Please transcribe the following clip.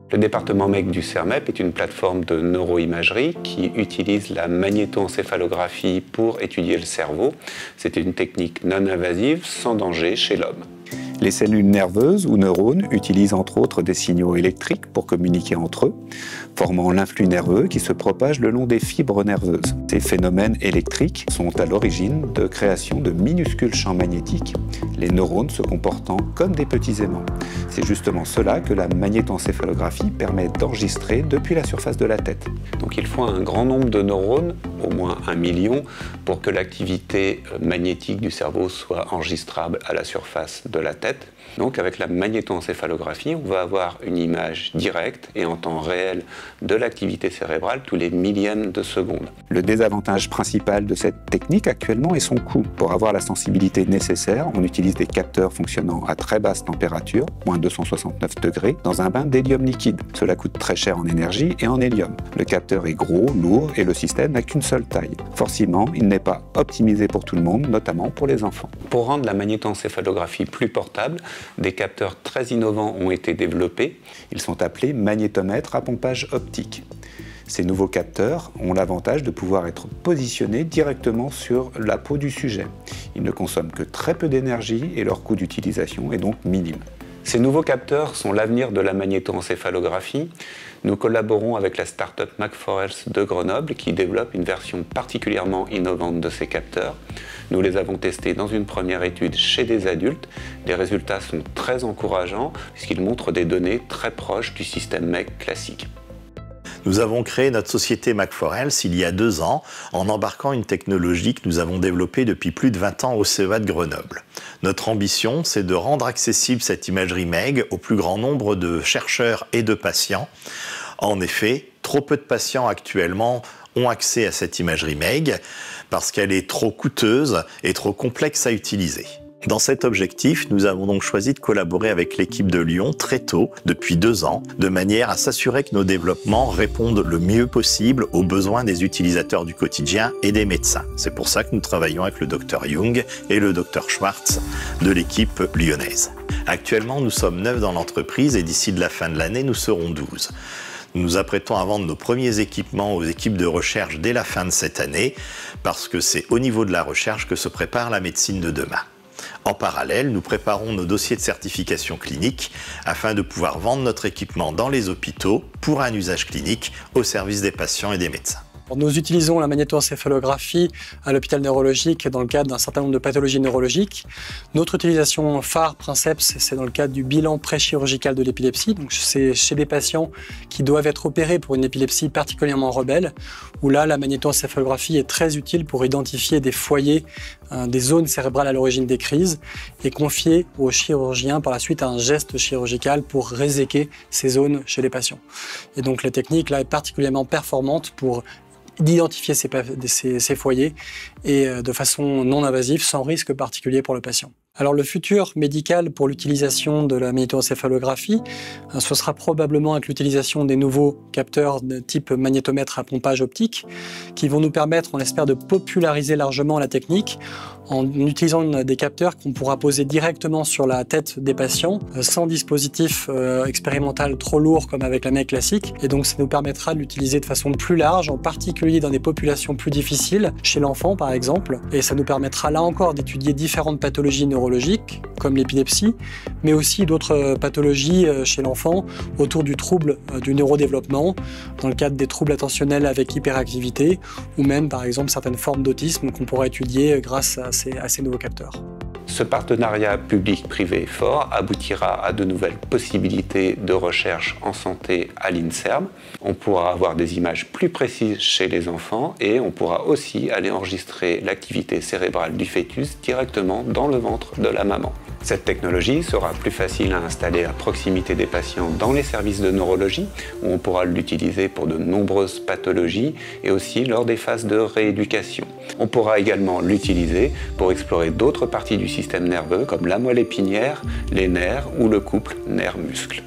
Le département MEC du CERMEP est une plateforme de neuroimagerie qui utilise la magnétoencéphalographie pour étudier le cerveau. C'est une technique non invasive, sans danger chez l'homme. Les cellules nerveuses ou neurones utilisent entre autres des signaux électriques pour communiquer entre eux, formant l'influx nerveux qui se propage le long des fibres nerveuses. Ces phénomènes électriques sont à l'origine de création de minuscules champs magnétiques, les neurones se comportant comme des petits aimants. C'est justement cela que la magnétoencéphalographie permet d'enregistrer depuis la surface de la tête. Donc il faut un grand nombre de neurones, au moins 1 million, pour que l'activité magnétique du cerveau soit enregistrable à la surface de la tête. Donc avec la magnétoencéphalographie, on va avoir une image directe et en temps réel de l'activité cérébrale tous les millièmes de seconde. Le désavantage principal de cette technique actuellement est son coût. Pour avoir la sensibilité nécessaire, on utilise des capteurs fonctionnant à très basse température, moins 269 degrés, dans un bain d'hélium liquide. Cela coûte très cher en énergie et en hélium. Le capteur est gros, lourd et le système n'a qu'une seule taille. Forcément, il n'est pas optimisé pour tout le monde, notamment pour les enfants. Pour rendre la magnétoencéphalographie plus portable, des capteurs très innovants ont été développés. Ils sont appelés magnétomètres à pompage optique. Ces nouveaux capteurs ont l'avantage de pouvoir être positionnés directement sur la peau du sujet. Ils ne consomment que très peu d'énergie et leur coût d'utilisation est donc minime. Ces nouveaux capteurs sont l'avenir de la magnétoencéphalographie. Nous collaborons avec la start-up Mac4Health de Grenoble qui développe une version particulièrement innovante de ces capteurs. Nous les avons testés dans une première étude chez des adultes. Les résultats sont très encourageants puisqu'ils montrent des données très proches du système MEC classique. Nous avons créé notre société Mac4Health il y a 2 ans en embarquant une technologie que nous avons développée depuis plus de 20 ans au CEA de Grenoble. Notre ambition, c'est de rendre accessible cette imagerie MEG au plus grand nombre de chercheurs et de patients. En effet, trop peu de patients actuellement ont accès à cette imagerie MEG parce qu'elle est trop coûteuse et trop complexe à utiliser. Dans cet objectif, nous avons donc choisi de collaborer avec l'équipe de Lyon très tôt, depuis 2 ans, de manière à s'assurer que nos développements répondent le mieux possible aux besoins des utilisateurs du quotidien et des médecins. C'est pour ça que nous travaillons avec le Dr Young et le Dr Schwartz de l'équipe lyonnaise. Actuellement, nous sommes 9 dans l'entreprise et d'ici de la fin de l'année, nous serons 12. Nous nous apprêtons à vendre nos premiers équipements aux équipes de recherche dès la fin de cette année, parce que c'est au niveau de la recherche que se prépare la médecine de demain. En parallèle, nous préparons nos dossiers de certification clinique afin de pouvoir vendre notre équipement dans les hôpitaux pour un usage clinique au service des patients et des médecins. Nous utilisons la magnétoencéphalographie à l'hôpital neurologique dans le cadre d'un certain nombre de pathologies neurologiques. Notre utilisation phare, princeps, c'est dans le cadre du bilan pré-chirurgical de l'épilepsie. Donc c'est chez des patients qui doivent être opérés pour une épilepsie particulièrement rebelle, où là, la magnétoencéphalographie est très utile pour identifier des foyers, des zones cérébrales à l'origine des crises, et confier au chirurgien par la suite un geste chirurgical pour réséquer ces zones chez les patients. Et donc la technique là est particulièrement performante pour d'identifier ces foyers et de façon non invasive, sans risque particulier pour le patient. Alors le futur médical pour l'utilisation de la magnétoencéphalographie, ce sera probablement avec l'utilisation des nouveaux capteurs de type magnétomètre à pompage optique qui vont nous permettre, on l'espère, de populariser largement la technique en utilisant des capteurs qu'on pourra poser directement sur la tête des patients sans dispositif expérimental trop lourd comme avec la MEG classique. Et donc ça nous permettra de l'utiliser de façon plus large, en particulier dans des populations plus difficiles, chez l'enfant par exemple. Et ça nous permettra là encore d'étudier différentes pathologies neurologiques comme l'épilepsie, mais aussi d'autres pathologies chez l'enfant autour du trouble du neurodéveloppement, dans le cadre des troubles attentionnels avec hyperactivité, ou même par exemple certaines formes d'autisme qu'on pourra étudier grâce à ces nouveaux capteurs. Ce partenariat public-privé fort aboutira à de nouvelles possibilités de recherche en santé à l'INSERM. On pourra avoir des images plus précises chez les enfants et on pourra aussi aller enregistrer l'activité cérébrale du fœtus directement dans le ventre de la maman. Cette technologie sera plus facile à installer à proximité des patients dans les services de neurologie, où on pourra l'utiliser pour de nombreuses pathologies et aussi lors des phases de rééducation. On pourra également l'utiliser pour explorer d'autres parties du système nerveux comme la moelle épinière, les nerfs ou le couple nerf-muscle.